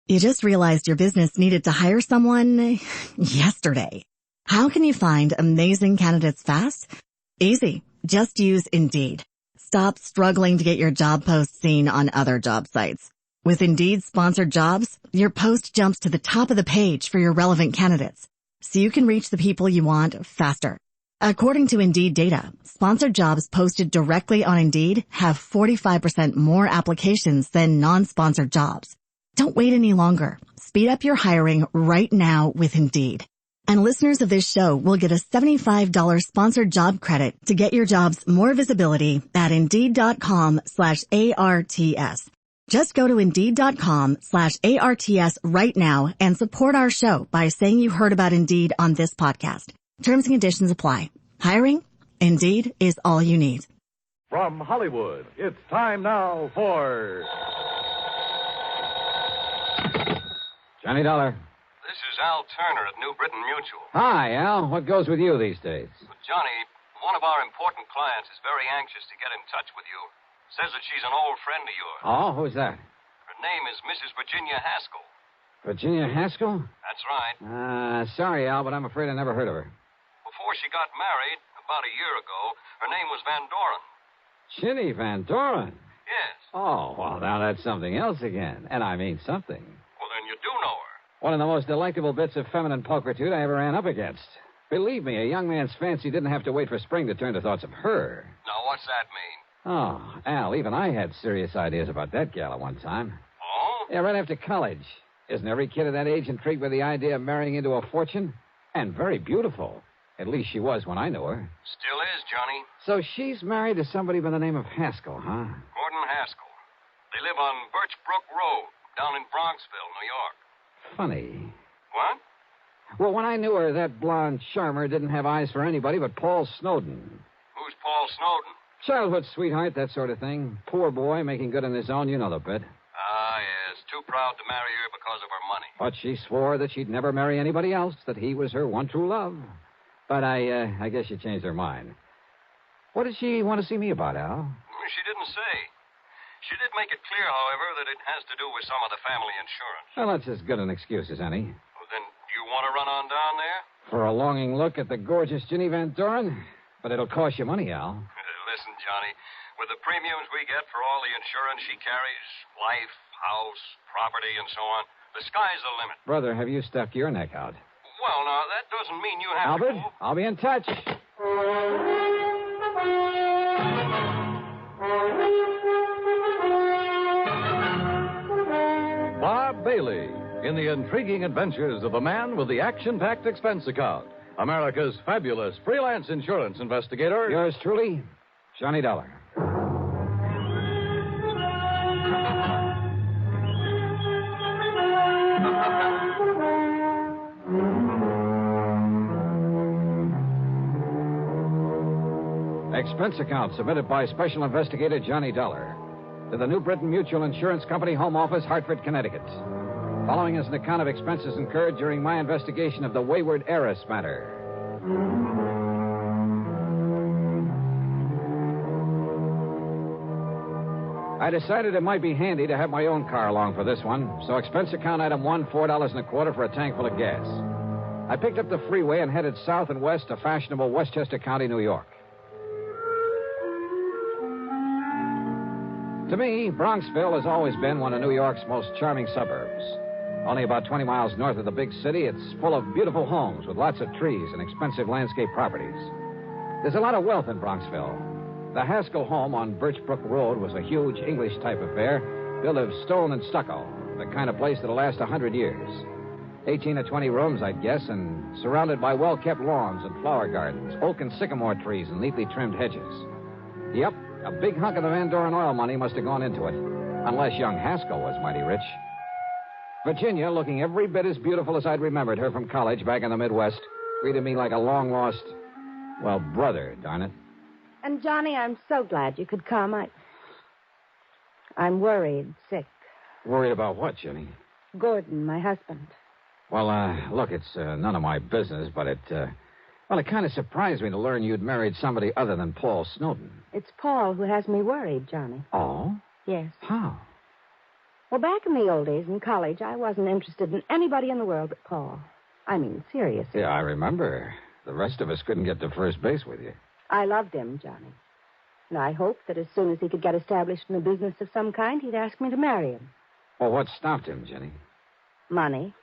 You just realized your business needed to hire someone yesterday. How can you find amazing candidates fast? Easy. Just use Indeed. Stop struggling to get your job post seen on other job sites. With Indeed sponsored jobs, your post jumps to the top of the page for your relevant candidates, so you can reach the people you want faster. According to Indeed data, sponsored jobs posted directly on Indeed have 45% more applications than non-sponsored jobs. Don't wait any longer. Speed up your hiring right now with Indeed. And listeners of this show will get a $75 sponsored job credit to get your jobs more visibility at Indeed.com/ARTS. Just go to Indeed.com/ARTS right now and support our show by saying you heard about Indeed on this podcast. Terms and conditions apply. Hiring? Indeed is all you need. From Hollywood, it's time now for... Johnny Dollar. This is Al Turner at New Britain Mutual. Hi, Al. What goes with you these days? Johnny, one of our important clients is very anxious to get in touch with you. Says that she's an old friend of yours. Oh, who's that? Her name is Mrs. Virginia Haskell. Virginia Haskell? That's right. Sorry, Al, but I'm afraid I never heard of her. Before she got married, about a year ago, her name was Van Doren. Chinny Van Doren? Yes. Oh, well, now that's something else again. And I mean something. Well, then you do know her. One of the most delectable bits of feminine pulchritude I ever ran up against. Believe me, a young man's fancy didn't have to wait for spring to turn to thoughts of her. Now, what's that mean? Oh, Al, even I had serious ideas about that gal at one time. Oh? Yeah, right after college. Isn't every kid of that age intrigued with the idea of marrying into a fortune? And very beautiful. At least she was when I knew her. Still is, Johnny. So she's married to somebody by the name of Haskell, huh? Gordon Haskell. They live on Birch Brook Road, down in Bronxville, New York. Funny. What? Well, when I knew her, that blonde charmer didn't have eyes for anybody but Paul Snowden. Who's Paul Snowden? Childhood sweetheart, that sort of thing. Poor boy, making good on his own, you know the bit. Ah, yes. Too proud to marry her because of her money. But she swore that she'd never marry anybody else, that he was her one true love. But I guess she changed her mind. What did she want to see me about, Al? She didn't say. She did make it clear, however, that it has to do with some of the family insurance. Well, that's as good an excuse as any. Well, then, do you want to run on down there? For a longing look at the gorgeous Ginny Van Doren? But it'll cost you money, Al. Listen, Johnny, with the premiums we get for all the insurance she carries, life, house, property, and so on, the sky's the limit. Brother, have you stuck your neck out? Well, now, that doesn't mean you have Albert, to... I'll be in touch. Bob Bailey in the intriguing adventures of the man with the action-packed expense account. America's fabulous freelance insurance investigator. Yours truly, Johnny Dollar. Expense account submitted by Special Investigator Johnny Dollar to the New Britain Mutual Insurance Company, Home Office, Hartford, Connecticut. Following is an account of expenses incurred during my investigation of the Wayward Heiress matter. I decided it might be handy to have my own car along for this one, so expense account item 1, $4.25 for a tank full of gas. I picked up the freeway and headed south and west to fashionable Westchester County, New York. To me, Bronxville has always been one of New York's most charming suburbs. Only about 20 miles north of the big city, it's full of beautiful homes with lots of trees and expensive landscape properties. There's a lot of wealth in Bronxville. The Haskell home on Birch Brook Road was a huge English-type affair, built of stone and stucco, the kind of place that'll last 100 years. 18 or 20 rooms, I'd guess, and surrounded by well-kept lawns and flower gardens, oak and sycamore trees and neatly trimmed hedges. Yep, a big hunk of the Van Doren oil money must have gone into it, unless young Haskell was mighty rich. Virginia, looking every bit as beautiful as I'd remembered her from college back in the Midwest, greeted me like a long-lost, well, brother, darn it. And, Johnny, I'm so glad you could come. I'm worried, sick. Worried about what, Jenny? Gordon, my husband. Well, look, it's none of my business, but it kind of surprised me to learn you'd married somebody other than Paul Snowden. It's Paul who has me worried, Johnny. Oh? Yes. How? Well, back in the old days in college, I wasn't interested in anybody in the world but Paul. I mean, seriously. Yeah, I remember. The rest of us couldn't get to first base with you. I loved him, Johnny. And I hoped that as soon as he could get established in a business of some kind, he'd ask me to marry him. Well, what stopped him, Jenny? Money.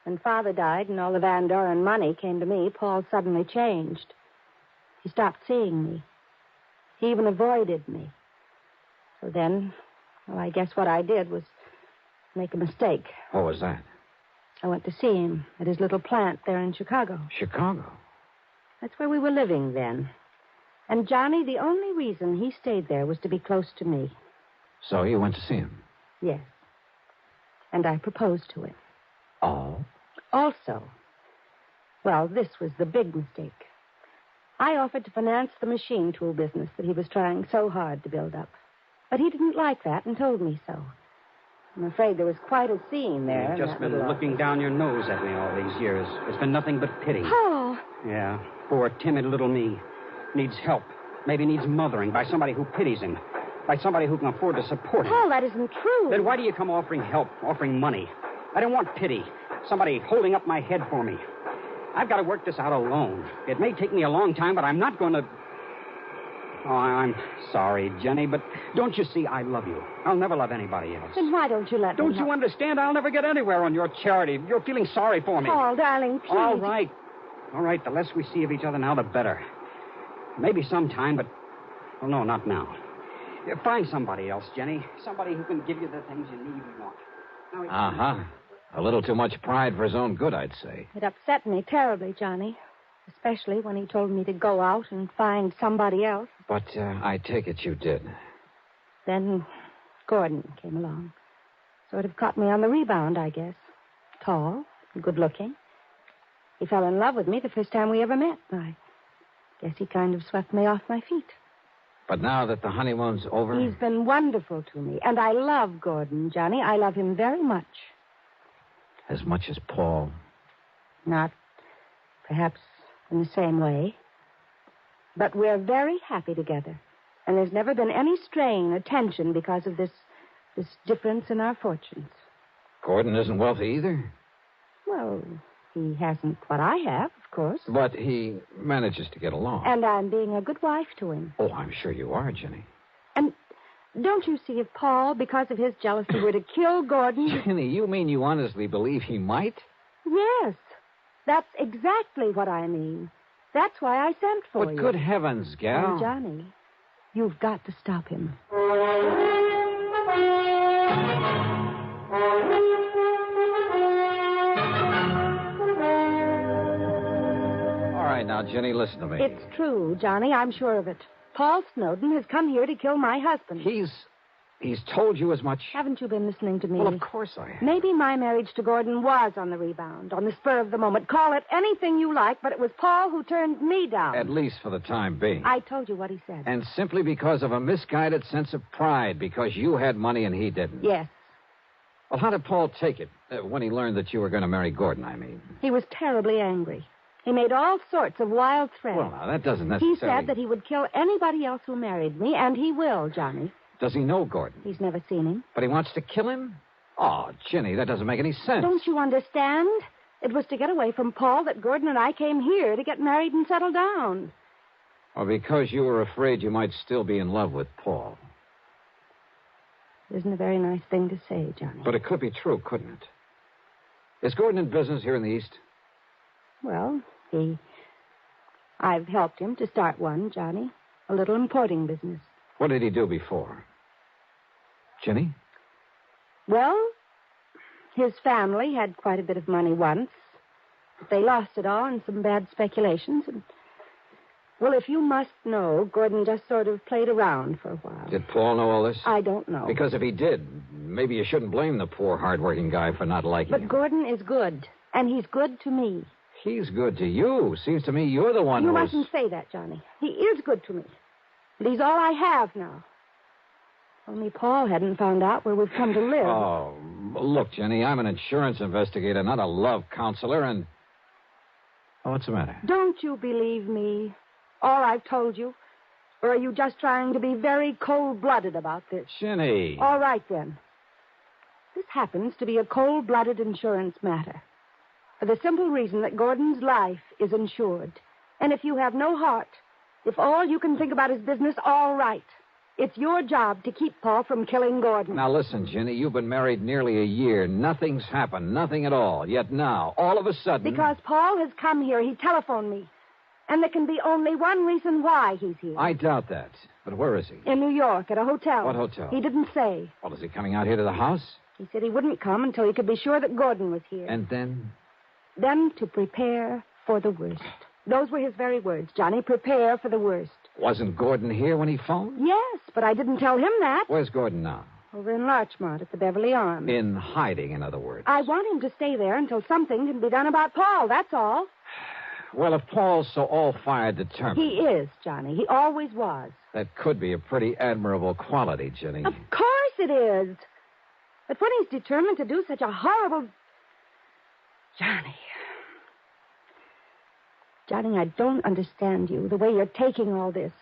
When Father died and all the Van Doren money came to me, Paul suddenly changed. He stopped seeing me. He even avoided me. So then, well, I guess what I did was make a mistake. What was that? I went to see him at his little plant there in Chicago. Chicago? That's where we were living then. And, Johnny, the only reason he stayed there was to be close to me. So you went to see him? Yes. And I proposed to him. Oh? Also, well, this was the big mistake. I offered to finance the machine tool business that he was trying so hard to build up. But he didn't like that and told me so. I'm afraid there was quite a scene there. You've just been looking down your nose at me all these years. It's been nothing but pity. Paul! Yeah, poor, timid little me. Needs help. Maybe needs mothering by somebody who pities him. By somebody who can afford to support him. Paul, that isn't true. Then why do you come offering help, offering money? I don't want pity. Somebody holding up my head for me. I've got to work this out alone. It may take me a long time, but I'm not going to... Oh, I'm sorry, Jenny, but don't you see I love you? I'll never love anybody else. Then why don't you let me Don't you understand? I'll never get anywhere on your charity. You're feeling sorry for me. Paul, darling, please. All right. All right, the less we see of each other now, the better. Maybe sometime, but... Well, no, not now. Find somebody else, Jenny. Somebody who can give you the things you need and want. Uh-huh. A little too much pride for his own good, I'd say. It upset me terribly, Johnny. Especially when he told me to go out and find somebody else. But I take it you did. Then Gordon came along. Sort of caught me on the rebound, I guess. Tall, good-looking. He fell in love with me the first time we ever met. I guess he kind of swept me off my feet. But now that the honeymoon's over... He's been wonderful to me. And I love Gordon, Johnny. I love him very much. As much as Paul? Not perhaps in the same way. But we're very happy together. And there's never been any strain or tension because of this difference in our fortunes. Gordon isn't wealthy either? Well, he hasn't what I have, of course. But he manages to get along. And I'm being a good wife to him. Oh, I'm sure you are, Jenny. And don't you see if Paul, because of his jealousy, were to kill Gordon... Jenny, you mean you honestly believe he might? Yes. That's exactly what I mean. That's why I sent for you. But good heavens, gal. And Johnny, you've got to stop him. All right, now, Jenny, listen to me. It's true, Johnny. I'm sure of it. Paul Snowden has come here to kill my husband. He's told you as much? Haven't you been listening to me? Well, of course I have. Maybe my marriage to Gordon was on the rebound, on the spur of the moment. Call it anything you like, but it was Paul who turned me down. At least for the time being. I told you what he said. And simply because of a misguided sense of pride, because you had money and he didn't. Yes. Well, how did Paul take it when he learned that you were going to marry Gordon, I mean? He was terribly angry. He made all sorts of wild threats. Well, now, that doesn't necessarily... He said that he would kill anybody else who married me, and he will, Johnny. Does he know Gordon? He's never seen him. But he wants to kill him? Oh, Jenny, that doesn't make any sense. Don't you understand? It was to get away from Paul that Gordon and I came here to get married and settle down. Well, because you were afraid you might still be in love with Paul. It isn't a very nice thing to say, Johnny. But it could be true, couldn't it? Is Gordon in business here in the East? Well, I've helped him to start one, Johnny. A little importing business. What did he do before? Jenny? Well, his family had quite a bit of money once. But they lost it all in some bad speculations. And, well, if you must know, Gordon just sort of played around for a while. Did Paul know all this? I don't know. Because if he did, maybe you shouldn't blame the poor, hard-working guy for not liking him. But Gordon is good, and he's good to me. He's good to you. Seems to me you're the one You who's... mustn't say that, Johnny. He is good to me. And he's all I have now. Only Paul hadn't found out where we've come to live. Oh, look, Jenny, I'm an insurance investigator, not a love counselor, and... Oh, what's the matter? Don't you believe me? All I've told you? Or are you just trying to be very cold-blooded about this? Jenny. All right, then. happens to be a cold-blooded insurance matter. For the simple reason that Gordon's life is insured. And if you have no heart, if all you can think about is business, all right. It's your job to keep Paul from killing Gordon. Now, listen, Ginny, you've been married nearly a year. Nothing's happened, nothing at all. Yet now, all of a sudden... Because Paul has come here. He telephoned me. And there can be only one reason why he's here. I doubt that. But where is he? In New York, at a hotel. What hotel? He didn't say. Well, is he coming out here to the house? He said he wouldn't come until he could be sure that Gordon was here. And then? Then to prepare for the worst. Those were his very words, Johnny. Prepare for the worst. Wasn't Gordon here when he phoned? Yes, but I didn't tell him that. Where's Gordon now? Over in Larchmont at the Beverly Arms. In hiding, in other words. I want him to stay there until something can be done about Paul, that's all. Well, if Paul's so all-fired determined... He is, Johnny. He always was. That could be a pretty admirable quality, Ginny. Of course it is. But when he's determined to do such a horrible... Johnny, I don't understand you, the way you're taking all this.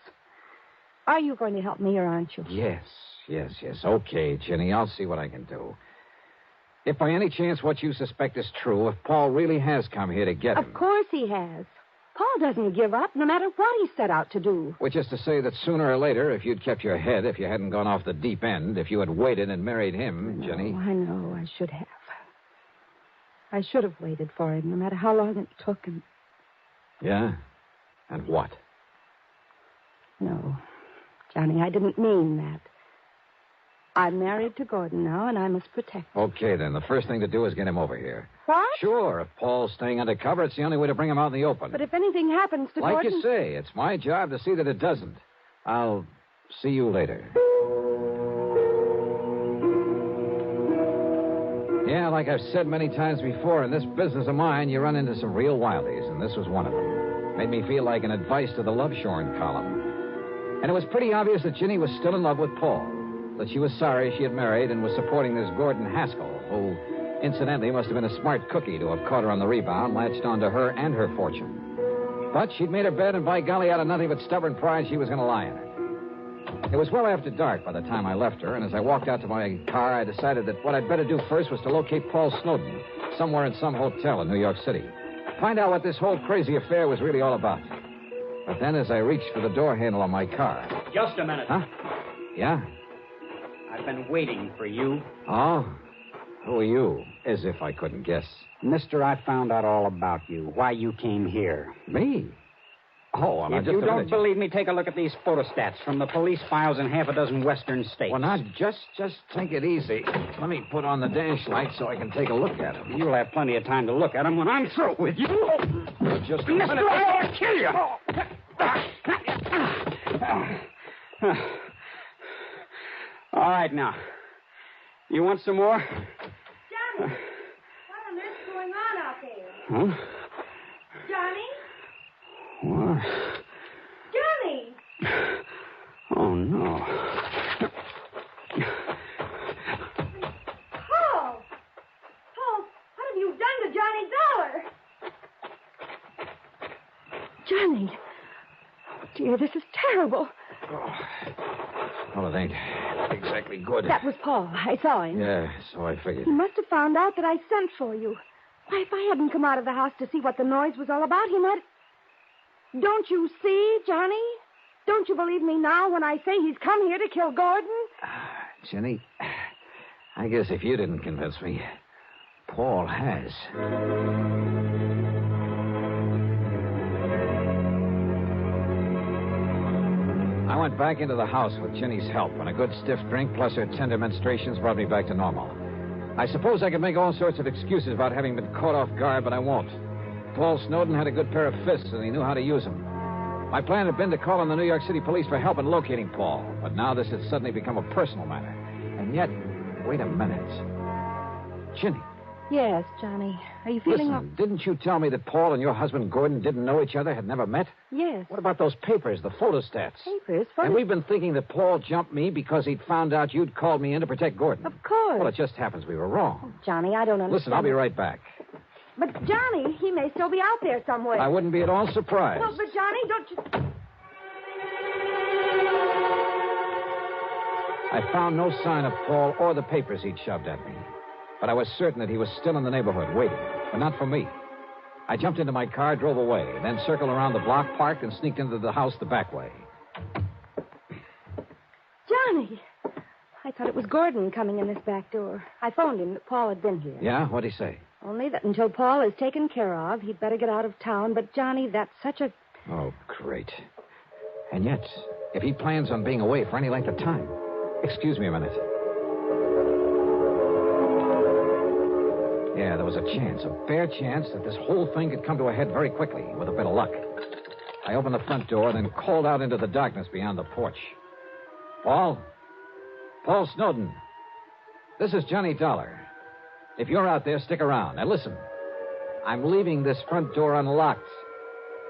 Are you going to help me or aren't you? Yes. Okay, Ginny, I'll see what I can do. If by any chance what you suspect is true, if Paul really has come here to get him... Of course he has. Paul doesn't give up, no matter what he set out to do. Which is to say that sooner or later, if you'd kept your head, if you hadn't gone off the deep end, if you had waited and married him, Ginny... I know, I should have. I should have waited for him, no matter how long it took, and... Yeah? And what? No, Johnny, I didn't mean that. I'm married to Gordon now, and I must protect him. Okay, then. The first thing to do is get him over here. What? Sure. If Paul's staying undercover, it's the only way to bring him out in the open. But if anything happens to Like Gordon... you say, it's my job to see that it doesn't. I'll see you later. Yeah, like I've said many times before, in this business of mine, you run into some real wildies, and this was one of them. Made me feel like an advice to the Love Shorn column. And it was pretty obvious that Ginny was still in love with Paul, that she was sorry she had married and was supporting this Gordon Haskell, who, incidentally, must have been a smart cookie to have caught her on the rebound, latched onto her and her fortune. But she'd made her bed, and by golly, out of nothing but stubborn pride, she was going to lie in it. It was well after dark by the time I left her, and as I walked out to my car, I decided that what I'd better do first was to locate Paul Snowden, somewhere in some hotel in New York City. Find out what this whole crazy affair was really all about. But then as I reached for the door handle on my car... Just a minute. Huh? Yeah? I've been waiting for you. Oh? Who are you? As if I couldn't guess. Mister, I found out all about you, why you came here. Me? Oh, well, now, If just you a don't minute. believe me, take a look at these photostats from the police files in half a dozen western states. Well, now, just take it easy. Let me put on the dash light so I can take a look at them. You'll have plenty of time to look at them when I'm through with you. Just a Mister, minute. I want to kill you. All right, now. You want some more? Johnny, what on earth's going on out there? Huh? Johnny? What? Johnny! Oh, no. Paul! Paul, what have you done to Johnny Dollar? Johnny. Oh, dear, this is terrible. Well, it ain't exactly good. That was Paul. I saw him. Yeah, so I figured. He must have found out that I sent for you. Why, if I hadn't come out of the house to see what the noise was all about, he might... Don't you see, Johnny? Don't you believe me now when I say he's come here to kill Gordon? Jenny, I guess if you didn't convince me, Paul has. I went back into the house with Ginny's help, and a good stiff drink plus her tender menstruations brought me back to normal. I suppose I could make all sorts of excuses about having been caught off guard, but I won't. Paul Snowden had a good pair of fists, and he knew how to use them. My plan had been to call on the New York City police for help in locating Paul, but now this had suddenly become a personal matter. And yet, wait a minute. Ginny. Yes, Johnny. Are you feeling... Listen, didn't you tell me that Paul and your husband Gordon didn't know each other, had never met? Yes. What about those papers, the photostats? Papers? And we've been thinking that Paul jumped me because he'd found out you'd called me in to protect Gordon. Of course. Well, it just happens we were wrong. Johnny, I don't understand. Listen, I'll be right back. But, Johnny, he may still be out there somewhere. I wouldn't be at all surprised. Well, but, Johnny, don't you... I found no sign of Paul or the papers he'd shoved at me. But I was certain that he was still in the neighborhood, waiting, but not for me. I jumped into my car, drove away, then circled around the block, parked, and sneaked into the house the back way. Johnny! I thought it was Gordon coming in this back door. I phoned him that Paul had been here. Yeah? What'd he say? Only that until Paul is taken care of, he'd better get out of town. But, Johnny, that's such a... Oh, great. And yet, if he plans on being away for any length of time... Excuse me a minute. Yeah, there was a chance, a bare chance, that this whole thing could come to a head very quickly, with a bit of luck. I opened the front door, then called out into the darkness beyond the porch. Paul? Paul Snowden. This is Johnny Dollar. If you're out there, stick around. Now listen, I'm leaving this front door unlocked,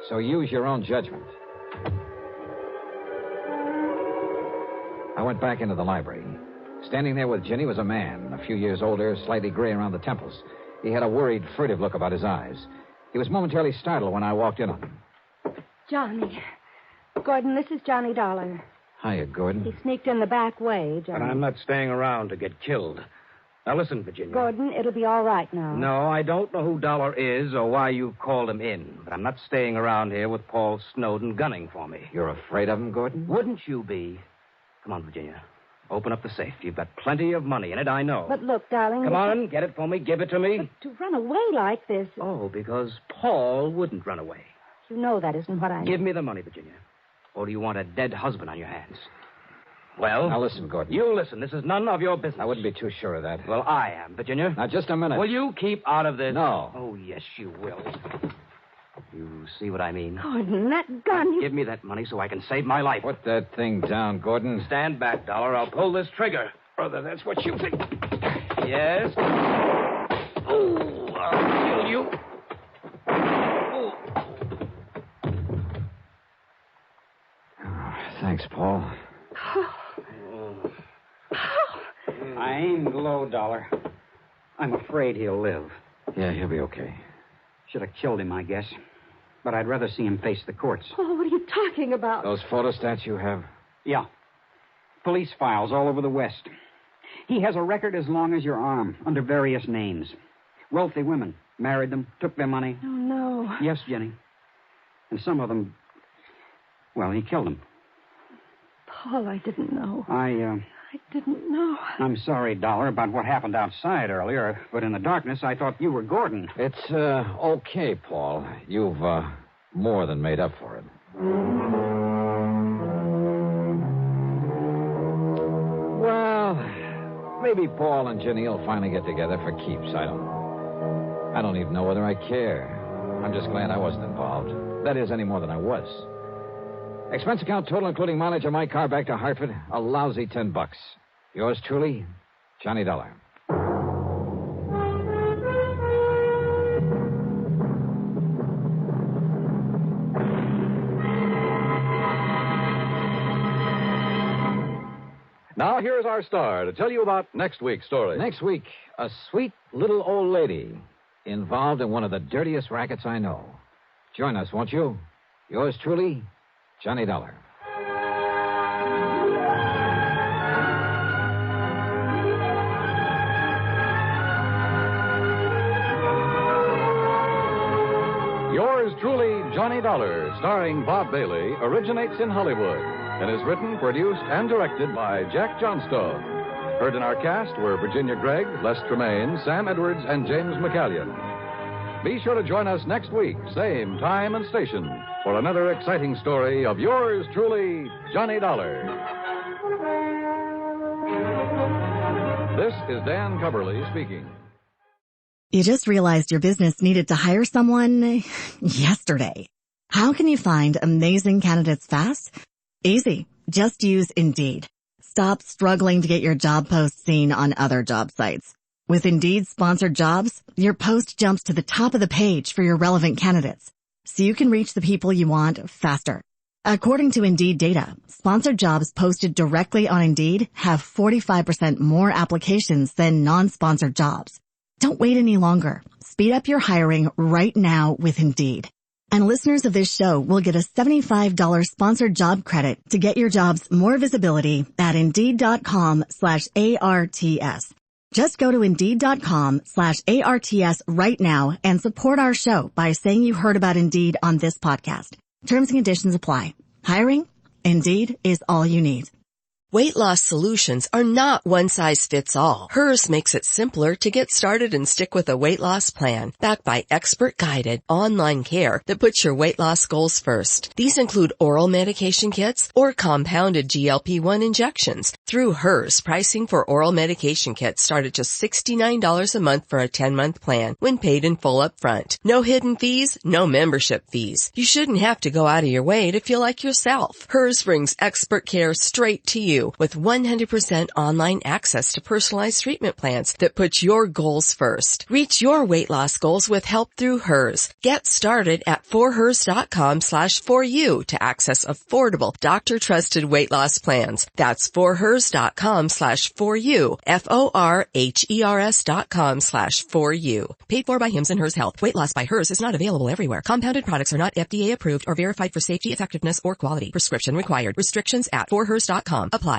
so use your own judgment. I went back into the library. Standing there with Ginny was a man, a few years older, slightly gray around the temples. He had a worried, furtive look about his eyes. He was momentarily startled when I walked in on him. Johnny. Gordon, this is Johnny Dollar. Hiya, Gordon. He sneaked in the back way, Johnny. But I'm not staying around to get killed. Now, listen, Virginia. Gordon, it'll be all right now. No, I don't know who Dollar is or why you called him in, but I'm not staying around here with Paul Snowden gunning for me. You're afraid of him, Gordon? Wouldn't you be? Come on, Virginia. Open up the safe. You've got plenty of money in it, I know. But look, darling... Come on, get it for me. Give it to me. But to run away like this... Oh, because Paul wouldn't run away. You know that isn't what I... Give me the money, Virginia. Or do you want a dead husband on your hands? Well... Now listen, Gordon. You listen. This is none of your business. I wouldn't be too sure of that. Well, I am, Virginia. Now, just a minute. Will you keep out of this? No. Oh, yes, you will. You see what I mean? Gordon, that gun... Give me that money so I can save my life. Put that thing down, Gordon. Stand back, Dollar. I'll pull this trigger. Brother, that's what you think. Yes? Oh, I'll kill you. Oh. Oh, thanks, Paul. I aimed low, Dollar. I'm afraid he'll live. Yeah, he'll be okay. Should have killed him, I guess. But I'd rather see him face the courts. Oh, what are you talking about? Those photostats you have? Yeah. Police files all over the West. He has a record as long as your arm, under various names. Wealthy women. Married them, took their money. Oh, no. Yes, Jenny. And some of them... Well, he killed them. Paul, I didn't know. I didn't know. I'm sorry, Dollar, about what happened outside earlier, but in the darkness, I thought you were Gordon. It's, okay, Paul. You've, more than made up for it. Well, maybe Paul and Ginny will finally get together for keeps. I don't know. I don't even know whether I care. I'm just glad I wasn't involved. That is, any more than I was. Expense account total, including mileage of my car back to Hartford, a lousy $10. Yours truly, Johnny Dollar. Now, here's our star to tell you about next week's story. Next week, a sweet little old lady involved in one of the dirtiest rackets I know. Join us, won't you? Yours truly, Johnny Dollar. Yours truly, Johnny Dollar, starring Bob Bailey, originates in Hollywood and is written, produced, and directed by Jack Johnstone. Heard in our cast were Virginia Gregg, Les Tremaine, Sam Edwards, and James McCallion. Be sure to join us next week, same time and station, for another exciting story of yours truly, Johnny Dollar. This is Dan Coverly speaking. You just realized your business needed to hire someone yesterday. How can you find amazing candidates fast? Easy. Just use Indeed. Stop struggling to get your job post seen on other job sites. With Indeed sponsored jobs, your post jumps to the top of the page for your relevant candidates, so you can reach the people you want faster. According to Indeed data, sponsored jobs posted directly on Indeed have 45% more applications than non-sponsored jobs. Don't wait any longer. Speed up your hiring right now with Indeed. And listeners of this show will get a $75 sponsored job credit to get your jobs more visibility at Indeed.com/ARTS. Just go to Indeed.com/ARTS right now and support our show by saying you heard about Indeed on this podcast. Terms and conditions apply. Hiring? Indeed is all you need. Weight loss solutions are not one size fits all. Hers makes it simpler to get started and stick with a weight loss plan backed by expert-guided online care that puts your weight loss goals first. These include oral medication kits or compounded GLP-1 injections. Through Hers, pricing for oral medication kits start at just $69 a month for a 10-month plan when paid in full up front. No hidden fees, no membership fees. You shouldn't have to go out of your way to feel like yourself. Hers brings expert care straight to you with 100% online access to personalized treatment plans that put your goals first. Reach your weight loss goals with help through Hers. Get started at forhers.com/4u to access affordable, doctor-trusted weight loss plans. That's forhers.com/4u, forhers.com/4u. Paid for by Hims and Hers Health. Weight loss by Hers is not available everywhere. Compounded products are not FDA approved or verified for safety, effectiveness, or quality. Prescription required. Restrictions at forhers.com. Apply.